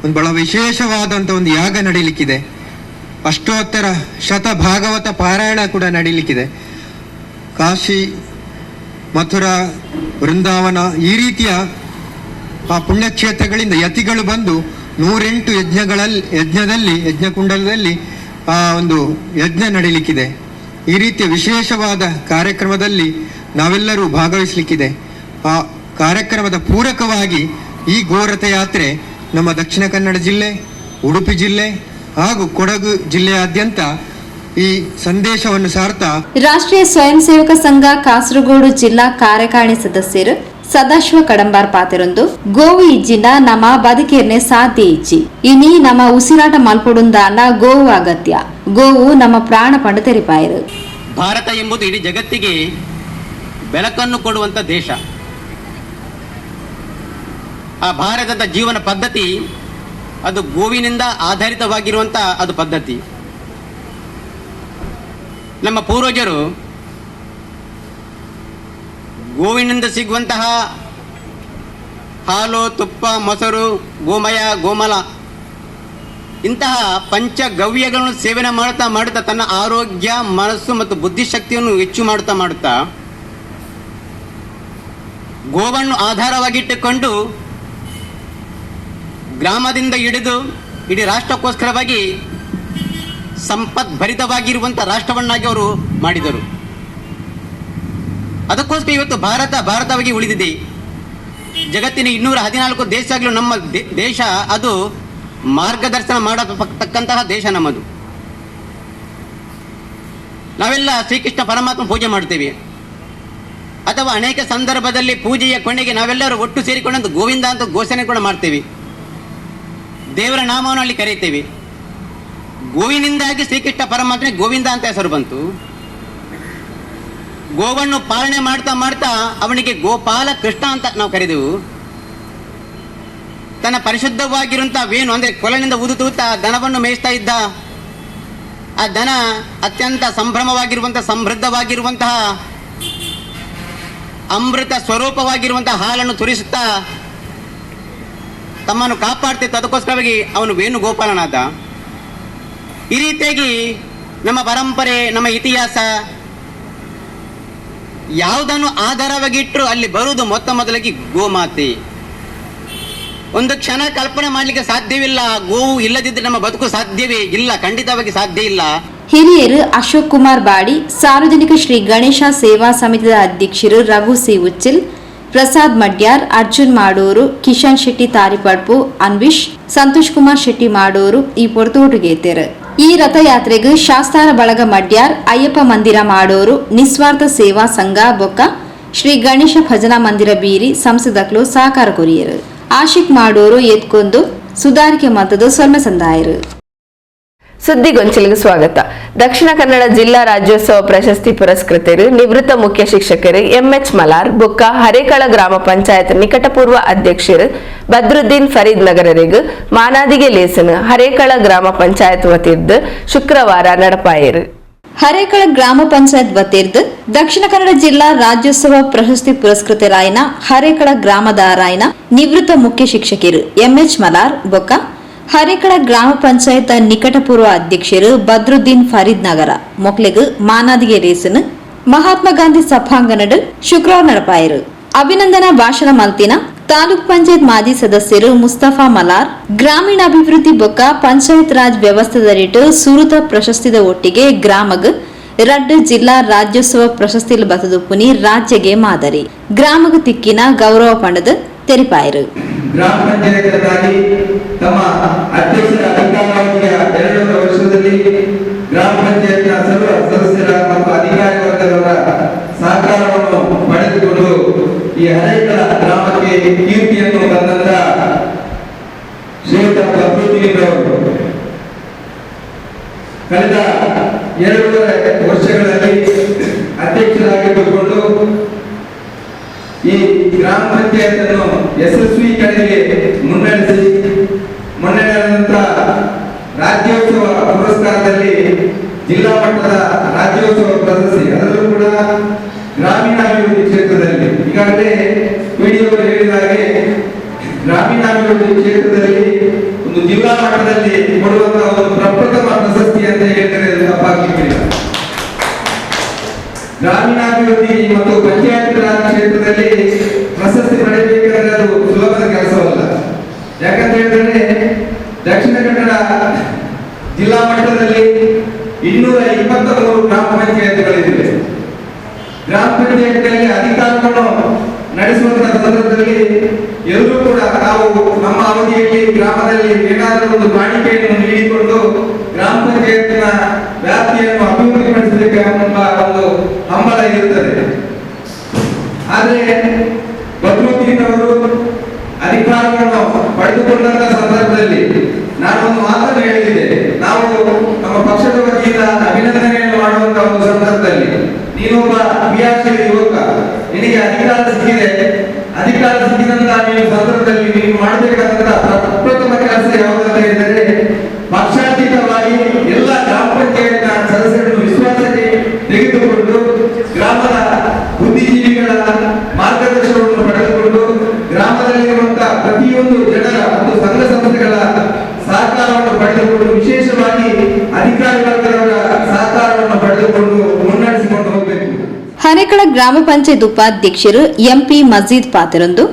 Speaker 9: ಒಂದು ಬಹಳ ವಿಶೇಷವಾದಂಥ ಒಂದು ಯಾಗ ನಡೀಲಿಕ್ಕಿದೆ. ಅಷ್ಟೋತ್ತರ ಶತಭಾಗವತ ಪಾರಾಯಣ ಕೂಡ ನಡೀಲಿಕ್ಕಿದೆ. ಕಾಶಿ, ಮಥುರಾ, ವೃಂದಾವನ ಈ ರೀತಿಯ ಆ ಪುಣ್ಯಕ್ಷೇತ್ರಗಳಿಂದ ಯತಿಗಳು ಬಂದು 108 ಯಜ್ಞಕುಂಡಲದಲ್ಲಿ ಆ ಒಂದು ಯಜ್ಞ ನಡೀಲಿಕ್ಕಿದೆ. ಈ ರೀತಿಯ ವಿಶೇಷವಾದ ಕಾರ್ಯಕ್ರಮದಲ್ಲಿ ನಾವೆಲ್ಲರೂ ಭಾಗವಹಿಸಲಿಕ್ಕಿದೆ. ಆ ಕಾರ್ಯಕ್ರಮದ ಪೂರಕವಾಗಿ ಈ ಗೋರಥ ಯಾತ್ರೆ ನಮ್ಮ ದಕ್ಷಿಣ ಕನ್ನಡ ಜಿಲ್ಲೆ, ಉಡುಪಿ ಜಿಲ್ಲೆ ಹಾಗೂ ಕೊಡಗು ಜಿಲ್ಲೆಯಾದ್ಯಂತ ಈ ಸಂದೇಶವನ್ನು ಸಾರ್ತಾ
Speaker 3: ರಾಷ್ಟ್ರೀಯ ಸ್ವಯಂ ಸೇವಕ ಸಂಘ ಕಾಸರಗೋಡು ಜಿಲ್ಲಾ ಕಾರ್ಯಕಾರಿಣಿ ಸದಸ್ಯರು ಸದಾಶಿವ ಕಡಂಬಾರ್ ಪಾತೆರೊಂದು ಗೋವು ಇಜ್ಜಿನ ನಮ್ಮ ಬದುಕೇರ್ನೆ ಸಾಧ್ಯ ಇಜ್ಜಿ ಇನಿ ನಮ್ಮ ಉಸಿರಾಟ ಮಲ್ಪಡುಂದಾಂಡ ಗೋವು ಅಗತ್ಯ. ಗೋವು ನಮ್ಮ ಪ್ರಾಣ ಪಂಡ ತೆರಿಪಾಯರು.
Speaker 10: ಭಾರತ ಎಂಬುದು ಇಡೀ ಜಗತ್ತಿಗೆ ಬೆಳಕನ್ನು ಕೊಡುವಂತ ದೇಶ. ಆ ಭಾರತದ ಜೀವನ ಪದ್ಧತಿ ಅದು ಗೋವಿನಿಂದ ಆಧಾರಿತವಾಗಿರುವಂತ ಅದು ಪದ್ಧತಿ. ನಮ್ಮ ಪೂರ್ವಜರು ಗೋವಿನಿಂದ ಸಿಗುವಂತಹ ಹಾಲು, ತುಪ್ಪ, ಮೊಸರು, ಗೋಮಯ, ಗೋಮಲ ಇಂತಹ ಪಂಚಗವ್ಯಗಳನ್ನು ಸೇವನೆ ಮಾಡುತ್ತಾ ತನ್ನ ಆರೋಗ್ಯ, ಮನಸ್ಸು ಮತ್ತು ಬುದ್ಧಿಶಕ್ತಿಯನ್ನು ಹೆಚ್ಚು ಮಾಡುತ್ತಾ ಗೋವನ್ನು ಆಧಾರವಾಗಿಟ್ಟುಕೊಂಡು ಗ್ರಾಮದಿಂದ ಹಿಡಿದು ಇಡೀ ರಾಷ್ಟ್ರಕ್ಕೋಸ್ಕರವಾಗಿ ಸಂಪದ್ಭರಿತವಾಗಿರುವಂಥ ರಾಷ್ಟ್ರವನ್ನಾಗಿ ಅವರು ಮಾಡಿದರು. ಅದಕ್ಕೋಸ್ಕರ ಇವತ್ತು ಭಾರತವಾಗಿ ಉಳಿದಿದೆ. ಜಗತ್ತಿನ 214 ದೇಶಗಳು ನಮ್ಮ ದೇಶ, ಅದು ಮಾರ್ಗದರ್ಶನ ಮಾಡತಕ್ಕಂತಹ ದೇಶ ನಮ್ಮದು. ನಾವೆಲ್ಲ ಶ್ರೀಕೃಷ್ಣ ಪರಮಾತ್ಮ ಪೂಜೆ ಮಾಡ್ತೇವೆ, ಅಥವಾ ಅನೇಕ ಸಂದರ್ಭದಲ್ಲಿ ಪೂಜೆಯ ಕೊನೆಗೆ ನಾವೆಲ್ಲರೂ ಒಟ್ಟು ಸೇರಿಕೊಂಡು ಗೋವಿಂದ ಅಂತ ಘೋಷಣೆ ಕೂಡ ಮಾಡ್ತೇವೆ. ದೇವರ ನಾಮವನ್ನು ಅಲ್ಲಿ ಕರೆಯುತ್ತೇವೆ. ಗೋವಿನಿಂದಾಗಿ ಶ್ರೀಕೃಷ್ಣ ಪರಮಾತ್ಮನಿಗೆ ಗೋವಿಂದ ಅಂತ ಹೆಸರು ಬಂತು. ಗೋವನ್ನು ಪಾಲನೆ ಮಾಡ್ತಾ ಅವನಿಗೆ ಗೋಪಾಲ ಕೃಷ್ಣ ಅಂತ ನಾವು ಕರೆದೆವು. ತನ್ನ ಪರಿಶುದ್ಧವಾಗಿರುವಂತಹ ವೇಣು ಅಂದ್ರೆ ಕೊಲನಿಂದ ಊದುತ್ತಾ ದನವನ್ನು ಮೇಯಿಸ್ತಾ ಇದ್ದ ಆ ದನ ಅತ್ಯಂತ ಸಂಭ್ರಮವಾಗಿರುವಂತಹ, ಸಮೃದ್ಧವಾಗಿರುವಂತಹ, ಅಮೃತ ಸ್ವರೂಪವಾಗಿರುವಂತಹ ಹಾಲನ್ನು ತುರಿಸುತ್ತಾ ತಮ್ಮನ್ನು ಕಾಪಾಡ್ತಿತ್ತು. ಅದಕ್ಕೋಸ್ಕರವಾಗಿ ಅವನು ವೇಣುಗೋಪಾಲನಾದ. ಈ ರೀತಿಯಾಗಿ ನಮ್ಮ ಪರಂಪರೆ, ನಮ್ಮ ಇತಿಹಾಸ ಯಾವುದನ್ನು ಆಧಾರವಾಗಿ ಇಟ್ಟರು ಅಲ್ಲಿ ಬರುವುದು ಮೊದಲಾಗಿ ಗೋಮಾತೆ. ಒಂದು ಕ್ಷಣ ಕಲ್ಪನೆ ಮಾಡಲಿಕ್ಕೆ ಸಾಧ್ಯವಿಲ್ಲ. ಗೋವು ಇಲ್ಲದಿದ್ದರೆ ನಮ್ಮ ಬದುಕು ಸಾಧ್ಯವೇ ಇಲ್ಲ, ಖಂಡಿತವಾಗಿ ಸಾಧ್ಯ ಇಲ್ಲ.
Speaker 3: ಹಿರಿಯರು ಅಶೋಕ್ ಕುಮಾರ್ ಬಾಡಿ, ಸಾರ್ವಜನಿಕ ಶ್ರೀ ಗಣೇಶ ಸೇವಾ ಸಮಿತಿಯ ಅಧ್ಯಕ್ಷರು ರಘು ಸಿ ಉಚ್ಚಿಲ್, ಪ್ರಸಾದ್ ಮಡ್ಯಾರ್, ಅರ್ಜುನ್ ಮಾಡೂರು, ಕಿಶನ್ ಶೆಟ್ಟಿ ತಾರಿಪಡ್ಪು, ಅನ್ವಿಶ್, ಸಂತೋಷ್ ಕುಮಾರ್ ಶೆಟ್ಟಿ ಮಾಡೂರು ಈ ಪೊರ್ತೋಟುಗೇತರು. ಈ ರಥಯಾತ್ರೆಗೆ ಶಾಸ್ತಾರ ಬಳಗ ಮಡ್ಯಾರ್, ಅಯ್ಯಪ್ಪ ಮಂದಿರ ಮಾಡೂರು, ನಿಸ್ವಾರ್ಥ ಸೇವಾ ಸಂಘ ಬೊಕ್ಕ ಶ್ರೀ ಗಣೇಶ ಭಜನಾ ಮಂದಿರ ಬೀರಿ ಸಂಸದಕ್ಲು ಸಹಕಾರ ಕೊರಿಯರು. ಆಶಿಕ್ ಮಾಡೂರು ಎತ್ಕೊಂದು ಸುಧಾರಿಕೆ ಮತದ ಸೊಲ್ಮೆ ಸಂದಾಯರು.
Speaker 2: ಸುದ್ದಿಗೊಂಚಲಿಗೆ ಸ್ವಾಗತ. ದಕ್ಷಿಣ ಕನ್ನಡ ಜಿಲ್ಲಾ ರಾಜ್ಯೋತ್ಸವ ಪ್ರಶಸ್ತಿ ಪುರಸ್ಕೃತರು ನಿವೃತ್ತ ಮುಖ್ಯ ಶಿಕ್ಷಕರು ಎಂಎಚ್ ಮಲಾರ್ ಬೊಕ್ಕ ಹರೇಕಳ ಗ್ರಾಮ ಪಂಚಾಯತ್ ನಿಕಟಪೂರ್ವ ಅಧ್ಯಕ್ಷರು ಬದ್ರುದ್ದೀನ್ ಫರೀದ್ ನಗರರಿಗೂ ಮಾನಾದಿಗೆ ಲೇಸನ್ ಹರೇಕಳ ಗ್ರಾಮ ಪಂಚಾಯತ್ ವತಿರ್ದು ಶುಕ್ರವಾರ ನಡಪಾಯರು.
Speaker 3: ಹರೇಕಳ ಗ್ರಾಮ ಪಂಚಾಯತ್ ವತಿರ್ದು ದಕ್ಷಿಣ ಕನ್ನಡ ಜಿಲ್ಲಾ ರಾಜ್ಯೋತ್ಸವ ಪ್ರಶಸ್ತಿ ಪುರಸ್ಕೃತರಾಯನ ಹರೇಕಳ ಗ್ರಾಮದ ರಾಯನ ನಿವೃತ್ತ ಮುಖ್ಯ ಶಿಕ್ಷಕರು ಎಂಎಚ್ ಮಲಾರ್ ಬೊಕ್ಕ ಹರೇಕಳ ಗ್ರಾಮ ಪಂಚಾಯತ್ ನಿಕಟಪೂರ್ವ ಅಧ್ಯಕ್ಷರು ಬದ್ರುದ್ದೀನ್ ಫರೀದ್ ನಗರ ಮೊಕ್ಲೆಗ್ ಮಾನಾದಿಗೆ ರೇಸನ್ ಮಹಾತ್ಮ ಗಾಂಧಿ ಸಭಾಂಗಣಡ್ ಶುಕ್ರವಾರ ನಡಪಾಯರು. ಅಭಿನಂದನಾ ಭಾಷಣ ಮಲ್ತಿನ ತಾಲೂಕ್ ಪಂಚಾಯತ್ ಮಾಜಿ ಸದಸ್ಯರು ಮುಸ್ತಫಾ ಮಲಾರ್ ಗ್ರಾಮೀಣಾಭಿವೃದ್ಧಿ ಬೊಕ್ಕ ಪಂಚಾಯತ್ ರಾಜ್ ವ್ಯವಸ್ಥೆದರಿಟ್ಟು ಸುರುತ ಪ್ರಶಸ್ತಿದ ಒಟ್ಟಿಗೆ ಗ್ರಾಮಗ್ ರಡ್ ಜಿಲ್ಲಾ ರಾಜ್ಯೋತ್ಸವ ಪ್ರಶಸ್ತಿ ಬತದುಪ್ಪುನಿ ರಾಜ್ಯಗೆ ಮಾದರಿ ಗ್ರಾಮಗ್ ತಿಕ್ಕಿನ ಗೌರವ ಪಂಡದ ತೆರಿಪಾಯರು.
Speaker 6: ಗ್ರಾಮ ಪಂಚಾಯತ್ಗಾಗಿ ತಮ್ಮ ಅಧ್ಯಕ್ಷರ ಅಧಿಕಾರಾವಧಿಯ 2 ವರ್ಷದಲ್ಲಿ ಗ್ರಾಮ ಪಂಚಾಯತ್ನ ಸರ್ವ ಸದಸ್ಯರ ಮತ್ತು ಅಧಿಕಾರಿ ವರ್ಗದವರ ಸಹಕಾರವನ್ನು ಪಡೆದುಕೊಂಡು ಈ ಹರೇಕಳ ಗ್ರಾಮಕ್ಕೆ ಕೀರ್ತಿಯನ್ನು ತಂದಂತ ಶ್ರೀಯುತ ಬದ್ರುದ್ದೀನ್ ಅವರು ಕಳೆದ 2 ವರ್ಷಗಳಲ್ಲಿ ಅಧ್ಯಕ್ಷರಾಗಿದ್ದುಕೊಂಡು ಈ ಗ್ರಾಮ ಪಂಚಾಯತ್ ಅನ್ನು ಯಶಸ್ವಿ ಕಡೆಗೆ ಮುನ್ನಡೆದಂತ ರಾಜ್ಯೋತ್ಸವ ಪುರಸ್ಕಾರದಲ್ಲಿ ಜಿಲ್ಲಾ ಮಟ್ಟದ ರಾಜ್ಯೋತ್ಸವ ಪ್ರಶಸ್ತಿ, ಅದರಲ್ಲೂ ಕೂಡ ಗ್ರಾಮೀಣಾಭಿವೃದ್ಧಿ ಕ್ಷೇತ್ರದಲ್ಲಿ ಈಗಾಗಲೇ ವಿಡಿಯೋಗಳು ಹೇಳಿದ ಹಾಗೆ ಗ್ರಾಮೀಣಾಭಿವೃದ್ಧಿ ಕ್ಷೇತ್ರದಲ್ಲಿ ಒಂದು ಜಿಲ್ಲಾ ಮಟ್ಟದಲ್ಲಿ ಕೊಡುವಂತಹ ಒಂದು ಪ್ರಪ್ರಥಮ ಪ್ರಶಸ್ತಿ ಅಂತ
Speaker 9: ಆಗಲಿಕ್ಕಿಲ್ಲ. ಗ್ರಾಮೀಣಾಭಿವೃದ್ಧಿ ಮತ್ತು ಪಂಚಾಯತ್ ರಾಜ್ ಕ್ಷೇತ್ರದಲ್ಲಿ ಪ್ರಶಸ್ತಿ ಪಡೆಯಬೇಕಾದ್ರೆ ಅದು ಸುಲಭದ ಕೆಲಸವಲ್ಲ. ಯಾಕಂತ ಹೇಳಿದ್ರೆ ದಕ್ಷಿಣ ಕನ್ನಡ ಜಿಲ್ಲಾ ಮಟ್ಟದಲ್ಲಿ 223 ಗ್ರಾಮ ಪಂಚಾಯತ್ಗಳಿವೆ. ಗ್ರಾಮ ಪಂಚಾಯತ್ಗಳಲ್ಲಿ ಅಧಿಕಾರವನ್ನು ನಡೆಸುವಂತಹ ಸಂದರ್ಭದಲ್ಲಿ ಎಲ್ಲರೂ ಕೂಡ ನಾವು ನಮ್ಮ ಅವಧಿಯಲ್ಲಿ ಗ್ರಾಮದಲ್ಲಿ ಏನಾದರೂ ಒಂದು ಕಾಣಿಕೆಯನ್ನು ನೀಡಿಕೊಂಡು ಗ್ರಾಮ ಪಂಚಾಯತ್ನ ವ್ಯಾಪ್ತಿಯನ್ನು ಅಭಿವೃದ್ಧಿಪಡಿಸಬೇಕೆಂಬ ಒಂದು ಹಂಬಲ ಇರುತ್ತದೆ. ಆದರೆ ಬದ್ರುದ್ದೀನ್ ಅವರು ಅಧಿಕಾರವನ್ನು ಪಡೆದುಕೊಂಡಂತ ಸಂದರ್ಭದಲ್ಲಿ ನಾನೊಂದು ಮಾತನ್ನು ಹೇಳಿದ್ದೆ. ನಾವು ನಮ್ಮ ಪಕ್ಷದ ವತಿಯಿಂದ ಅಭಿನಂದನೆಯನ್ನು ಮಾಡುವಂತಹ ಒಂದು ಸಂದರ್ಭದಲ್ಲಿ ನೀನೊಬ್ಬ ಕ್ರಿಯಾಶೀಲ ಯುವಕ, ನಿನಗೆ ಅಧಿಕಾರ ಸಿಕ್ಕಿದೆ, ಅಧಿಕಾರ ಸಿಕ್ಕಿದಂತಹ ನೀವು ಸಂದರ್ಭದಲ್ಲಿ ನೀವು ಮಾಡಬೇಕಾದಂತಹ ಪ್ರಪ್ರಥಮ ಕೆಲಸ ಯಾವುದಂತ ಹೇಳಿದರೆ ಪಕ್ಷಾತೀತವಾಗಿ ಎಲ್ಲ ಗ್ರಾಮ ಪಂಚಾಯತ್ನ ಸದಸ್ಯರನ್ನು ವಿಶ್ವಾಸಕ್ಕೆ ತೆಗೆದುಕೊಂಡು ಗ್ರಾಮದ ಬುದ್ಧಿಜೀವಿಗಳ ಮಾರ್ಗದರ್ಶನವನ್ನು ಪಡೆದುಕೊಂಡು ಗ್ರಾಮದಲ್ಲಿರುವಂತಹ ಪ್ರತಿಯೊಂದು ಜನರ ಮತ್ತು ಸಂಘ ಸಂಸ್ಥೆಗಳ ಸಹಕಾರವನ್ನು ಪಡೆದುಕೊಂಡು ವಿಶೇಷವಾಗಿ ಅಧಿಕಾರಿ ವರ್ಗದವರ ಸಹಕಾರವನ್ನು ಪಡೆದುಕೊಂಡು ಮುನ್ನಡೆಸಿಕೊಂಡು ಹೋಗಬೇಕು.
Speaker 3: ಹರೇಕಳ ಗ್ರಾಮ ಪಂಚಾಯತ್ ಉಪಾಧ್ಯಕ್ಷರು ಎಂಪಿ ಮಜೀದ್ ಪಾತಿರೊಂದು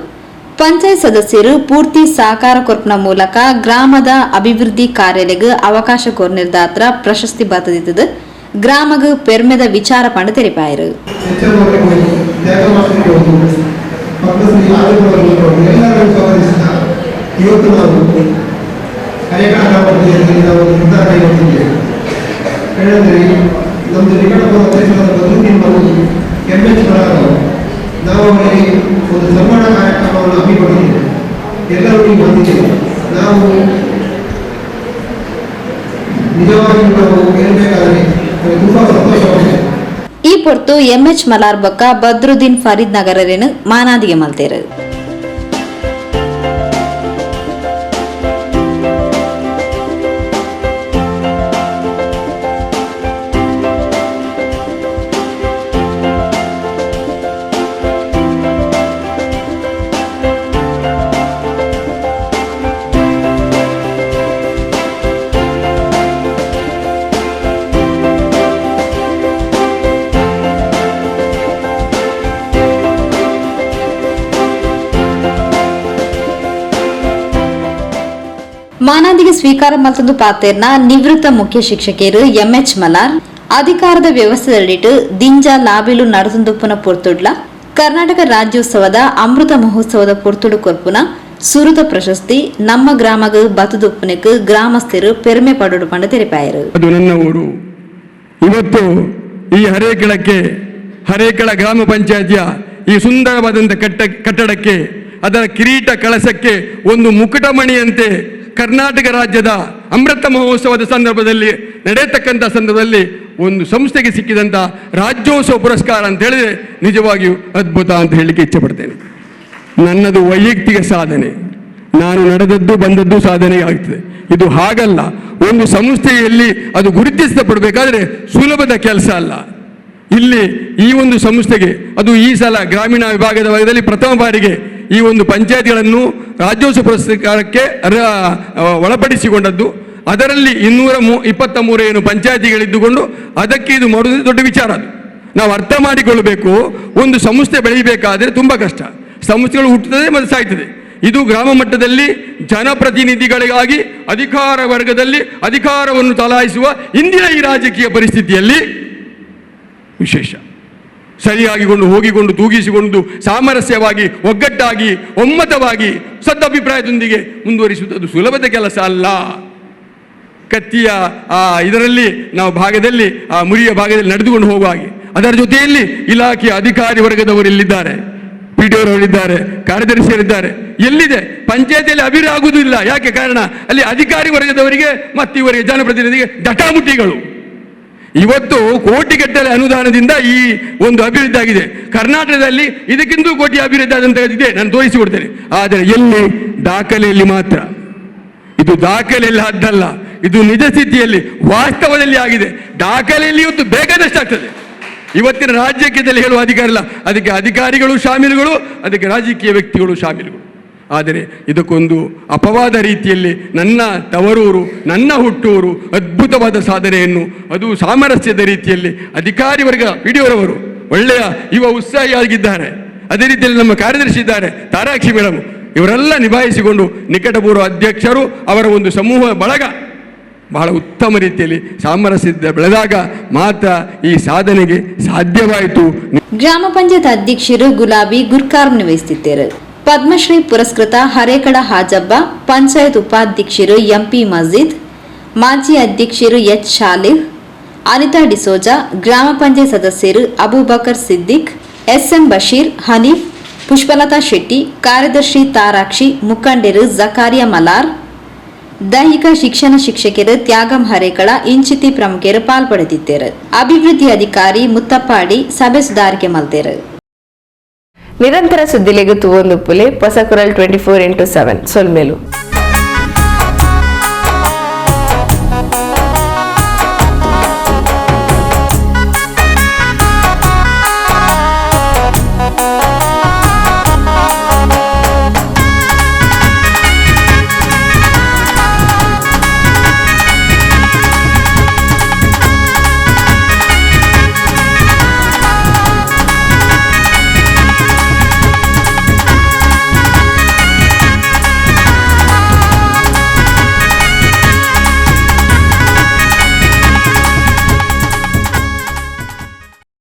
Speaker 3: ಪಂಚಾಯತ್ ಸದಸ್ಯರು ಪೂರ್ತಿ ಸಹಕಾರ ಕೊರ್ಪನ ಮೂಲಕ ಗ್ರಾಮದ ಅಭಿವೃದ್ಧಿ ಕಾರ್ಯಗಳಿಗೆ ಅವಕಾಶ ಕೋರ್ನಿರ್ದಾತ್ರ ಪ್ರಶಸ್ತಿ ಬರ್ತದಿದ್ದದು ಗ್ರಾಮಗ ಪೆರ್ಮೆದ ವಿಚಾರ ಪಂಡ ತೆರಿಪಾಯರು.
Speaker 9: ಇವತ್ತು ನಾವು ಹರೇಕಳ ಗ್ರಾಮ ಪಂಚಾಯತ್ನಲ್ಲಿ ನಾವು ನಿರ್ಧಾರ ಕೈಗೊಂಡಿದ್ದೇವೆ. ಹೇಳಿದ್ರೆ ನಮ್ಮದು ನಿಕಟವಾದ ಅಧ್ಯಕ್ಷರಾದ ಬದ್ರುದ್ದೀನ್ ಅವರು MH ನಾವು ಅವರಿಗೆ ಒಂದು ಸನ್ಮಾನ ಕಾರ್ಯಕ್ರಮವನ್ನು ಹಮ್ಮಿಕೊಂಡಿದ್ದೇವೆ. ಎಲ್ಲರೂ ನೀವು ಬಂದಿದ್ದೇವೆ. ನಾವು ನಿಜವಾಗಿ ನಾವು ಹೇಳಬೇಕಾದರೆ ತುಂಬಾ ಸಂತೋಷವಾಗಿದೆ.
Speaker 3: ಈ ಪೊರ್ತು MH ಮಲಾರ್ ಬೊಕ್ಕ ಬದ್ರುದ್ದೀನ್ ಫರೀದ್ ನಗರರೇನು ಮಾನಾದಿಗೆ ಮಲ್ತೇರು. ಮಾನಾದಿಗೆ ಸ್ವೀಕಾರ ಮಲ್ತಂದು ಪಾತೇರ್ನ ನಿವೃತ್ತ ಮುಖ್ಯ ಶಿಕ್ಷಕಿಯರು MH ಮಲಾರ್ ಅಧಿಕಾರದ ವ್ಯವಸ್ಥೆಯಲ್ಲಿಟ್ಟು ದಿಂಜ ಲಾಬಿಲು ನಡೆದುಂದುಪ್ಪನ ಪೊರ್ತುಡ್ಲ ಕರ್ನಾಟಕ ರಾಜ್ಯೋತ್ಸವದ ಅಮೃತ ಮಹೋತ್ಸವದ ಪೊರ್ತುಡು ಕೊರ್ಪುನ ಸುರುತ ಪ್ರಶಸ್ತಿ ನಮ್ಮ ಗ್ರಾಮಗ ಬತದುಪ್ಪನಕ್ಕೆ ಗ್ರಾಮಸ್ಥರು ಪೆರ್ಮೆ ಪಡೋಡು ಪಂಡ ತೆರಿಪಾಯರು.
Speaker 11: ಅದು ನನ್ನ ಊರು. ಇವತ್ತು ಈ ಹರೇಕಳ ಗ್ರಾಮ ಪಂಚಾಯತಿಯ ಈ ಸುಂದರವಾದಂಥ ಕಟ್ಟಡಕ್ಕೆ ಅದರ ಕಿರೀಟ ಕಳಸಕ್ಕೆ ಒಂದು ಮುಕುಟಮಣಿಯಂತೆ ಕರ್ನಾಟಕ ರಾಜ್ಯದ ಅಮೃತ ಮಹೋತ್ಸವದ ಸಂದರ್ಭದಲ್ಲಿ ನಡೆಯತಕ್ಕಂಥ ಸಂದರ್ಭದಲ್ಲಿ ಒಂದು ಸಂಸ್ಥೆಗೆ ಸಿಕ್ಕಿದಂಥ ರಾಜ್ಯೋತ್ಸವ ಪುರಸ್ಕಾರ ಅಂತ ಹೇಳಿದ್ರೆ ನಿಜವಾಗಿಯೂ ಅದ್ಭುತ ಅಂತ ಹೇಳಲಿಕ್ಕೆ ಇಚ್ಛೆ ಪಡ್ತೇನೆ. ನನ್ನದು ವೈಯಕ್ತಿಕ ಸಾಧನೆ, ನಾನು ನಡೆದದ್ದು ಬಂದದ್ದು ಸಾಧನೆ ಆಗ್ತದೆ. ಇದು ಹಾಗಲ್ಲ. ಒಂದು ಸಂಸ್ಥೆಯಲ್ಲಿ ಅದು ಗುರುತಿಸಲ್ಪಡಬೇಕಾದ್ರೆ ಸುಲಭದ ಕೆಲಸ ಅಲ್ಲ. ಇಲ್ಲಿ ಈ ಒಂದು ಸಂಸ್ಥೆಗೆ ಅದು ಈ ಸಲ ಗ್ರಾಮೀಣ ವಿಭಾಗದ ಭಾಗದಲ್ಲಿ ಪ್ರಥಮ ಬಾರಿಗೆ ಈ ಒಂದು ಪಂಚಾಯತ್ಗಳನ್ನು ರಾಜ್ಯೋತ್ಸವ ಪುರಸ್ಕಾರಕ್ಕೆ ಒಳಪಡಿಸಿಕೊಂಡದ್ದು. ಅದರಲ್ಲಿ 223 ಏನು ಪಂಚಾಯತಿಗಳಿದ್ದುಕೊಂಡು ಅದಕ್ಕೆ ಇದು ಮಾಡುವುದು ದೊಡ್ಡ ವಿಚಾರ. ಅದು ನಾವು ಅರ್ಥ ಮಾಡಿಕೊಳ್ಳಬೇಕು. ಒಂದು ಸಂಸ್ಥೆ ಬೆಳೀಬೇಕಾದ್ರೆ ತುಂಬ ಕಷ್ಟ. ಸಂಸ್ಥೆಗಳು ಹುಟ್ಟುತ್ತದೆ ಮತ್ತು ಸಾಯ್ತದೆ. ಇದು ಗ್ರಾಮ ಮಟ್ಟದಲ್ಲಿ ಜನಪ್ರತಿನಿಧಿಗಳಿಗಾಗಿ ಅಧಿಕಾರ ವರ್ಗದಲ್ಲಿ ಅಧಿಕಾರವನ್ನು ಚಲಾಯಿಸುವ ಇಂದಿನ ಈ ರಾಜಕೀಯ ಪರಿಸ್ಥಿತಿಯಲ್ಲಿ ವಿಶೇಷ ಸರಿಯಾಗಿಕೊಂಡು ಹೋಗಿಕೊಂಡು ತೂಗಿಸಿಕೊಂಡು ಸಾಮರಸ್ಯವಾಗಿ ಒಗ್ಗಟ್ಟಾಗಿ ಒಮ್ಮತವಾಗಿ ಸದಭಿಪ್ರಾಯದೊಂದಿಗೆ ಮುಂದುವರಿಸುವುದು ಅದು ಸುಲಭದ ಕೆಲಸ ಅಲ್ಲ. ಕತ್ತಿಯ ಇದರಲ್ಲಿ ನಾವು ಭಾಗದಲ್ಲಿ ಮುರಿಯ ಭಾಗದಲ್ಲಿ ನಡೆದುಕೊಂಡು ಹೋಗುವ ಹಾಗೆ ಅದರ ಜೊತೆಯಲ್ಲಿ ಇಲಾಖೆಯ ಅಧಿಕಾರಿ ವರ್ಗದವರು ಇಲ್ಲಿದ್ದಾರೆ, PDOರವರಿದ್ದಾರೆ, ಕಾರ್ಯದರ್ಶಿಯರಿದ್ದಾರೆ. ಎಲ್ಲಿದೆ ಪಂಚಾಯತಿಯಲ್ಲಿ ಅಭಿವೃದ್ಧಿ ಆಗುವುದಿಲ್ಲ. ಯಾಕೆ ಕಾರಣ ಅಲ್ಲಿ ಅಧಿಕಾರಿ ವರ್ಗದವರಿಗೆ ಮತ್ತು ಇವರಿಗೆ ಜನಪ್ರತಿನಿಧಿಗೆ ಜಟಾಮುಟಿಗಳು. ಇವತ್ತು ಕೋಟಿಗಟ್ಟಲೆ ಅನುದಾನದಿಂದ ಈ ಒಂದು ಅಭಿವೃದ್ಧಿ ಆಗಿದೆ. ಕರ್ನಾಟಕದಲ್ಲಿ ಇದಕ್ಕಿಂತ ಕೋಟಿ ಅಭಿವೃದ್ಧಿ ಆದಂತಹದ್ದಿದೆ, ನಾನು ತೋರಿಸಿಕೊಡ್ತೇನೆ. ಆದರೆ ಎಲ್ಲಿ? ದಾಖಲೆಯಲ್ಲಿ ಮಾತ್ರ. ಇದು ದಾಖಲೆಯಲ್ಲಿ ಅದ್ದಲ್ಲ, ಇದು ನಿಜ ಸ್ಥಿತಿಯಲ್ಲಿ ವಾಸ್ತವದಲ್ಲಿ ಆಗಿದೆ. ದಾಖಲೆಯಲ್ಲಿ ಇವತ್ತು ಬೇಕಾದಷ್ಟು ಆಗ್ತದೆ. ಇವತ್ತಿನ ರಾಜ್ಯಕ್ಕೆ ಹೇಳುವ ಅಧಿಕಾರ ಇಲ್ಲ. ಅದಕ್ಕೆ ಅಧಿಕಾರಿಗಳು ಶಾಮೀಲುಗಳು, ಅದಕ್ಕೆ ರಾಜಕೀಯ ವ್ಯಕ್ತಿಗಳು ಶಾಮೀಲುಗಳು. ಆದರೆ ಇದಕ್ಕೊಂದು ಅಪವಾದ ರೀತಿಯಲ್ಲಿ ನನ್ನ ತವರೂರು, ನನ್ನ ಹುಟ್ಟೂರು ಅದ್ಭುತವಾದ ಸಾಧನೆಯನ್ನು, ಅದು ಸಾಮರಸ್ಯದ ರೀತಿಯಲ್ಲಿ ಅಧಿಕಾರಿ ವರ್ಗ ಪಿಡಿಯವರವರು ಒಳ್ಳೆಯ ಯುವ ಉತ್ಸಾಹಿಯಾಗಿದ್ದಾರೆ. ಅದೇ ರೀತಿಯಲ್ಲಿ ನಮ್ಮ ಕಾರ್ಯದರ್ಶಿ ಇದ್ದಾರೆ ತಾರಾಕ್ಷಿ ಮೇಡಮ್, ಇವರೆಲ್ಲ ನಿಭಾಯಿಸಿಕೊಂಡು ನಿಕಟಪೂರ್ವ ಅಧ್ಯಕ್ಷರು, ಅವರ ಒಂದು ಸಮೂಹ ಬಳಗ ಬಹಳ ಉತ್ತಮ ರೀತಿಯಲ್ಲಿ ಸಾಮರಸ್ಯದಿಂದ ಬೆಳೆದಾಗ ಮಾತ್ರ ಈ ಸಾಧನೆಗೆ ಸಾಧ್ಯವಾಯಿತು.
Speaker 3: ಗ್ರಾಮ ಪಂಚಾಯತ್ ಅಧ್ಯಕ್ಷರು ಗುಲಾಬಿ ಗುರ್ಕಾರ್ ನಿರ್ವಹಿಸುತ್ತಿದ್ದರು. ಪದ್ಮಶ್ರೀ ಪುರಸ್ಕೃತ ಹರೇಕಳ ಹಾಜಬ್ಬ, ಪಂಚಾಯತ್ ಉಪಾಧ್ಯಕ್ಷರು ಎಂಪಿ ಮಜೀದ್, ಮಾಜಿ ಅಧ್ಯಕ್ಷರು ಎಚ್ ಶಾಲಿಹ್, ಅನಿತಾ ಡಿಸೋಜಾ, ಗ್ರಾಮ ಪಂಚಾಯತ್ ಸದಸ್ಯರು ಅಬೂಬಕರ್ ಸಿದ್ದಿಕ್, ಎಸ್ಎಂ ಬಶೀರ್, ಹನೀಫ್, ಪುಷ್ಪಲತಾ ಶೆಟ್ಟಿ, ಕಾರ್ಯದರ್ಶಿ ತಾರಾಕ್ಷಿ, ಮುಖಂಡರು ಜಕಾರಿಯಾ ಮಲಾರ್, ದೈಹಿಕ ಶಿಕ್ಷಣ ಶಿಕ್ಷಕರು ತ್ಯಾಗಂ ಹರೇಕಳ, ಇಂಚಿತಿ ಪ್ರಮುಖರು ಪಾಲ್ಪಡೆದಿದ್ದರು. ಅಭಿವೃದ್ಧಿ ಅಧಿಕಾರಿ ಮುತ್ತಪ್ಪಾಡಿ ಸಭೆ ಸುಧಾರಿಕೆ ಮಲ್ತೇರು.
Speaker 2: ನಿರಂತರ ಸುದ್ದಿಲೆಗೆ ತೂವೊಂದು ಪುಲೆ PosaKural 24/7 ಸೊಲ್ಮೇಲು.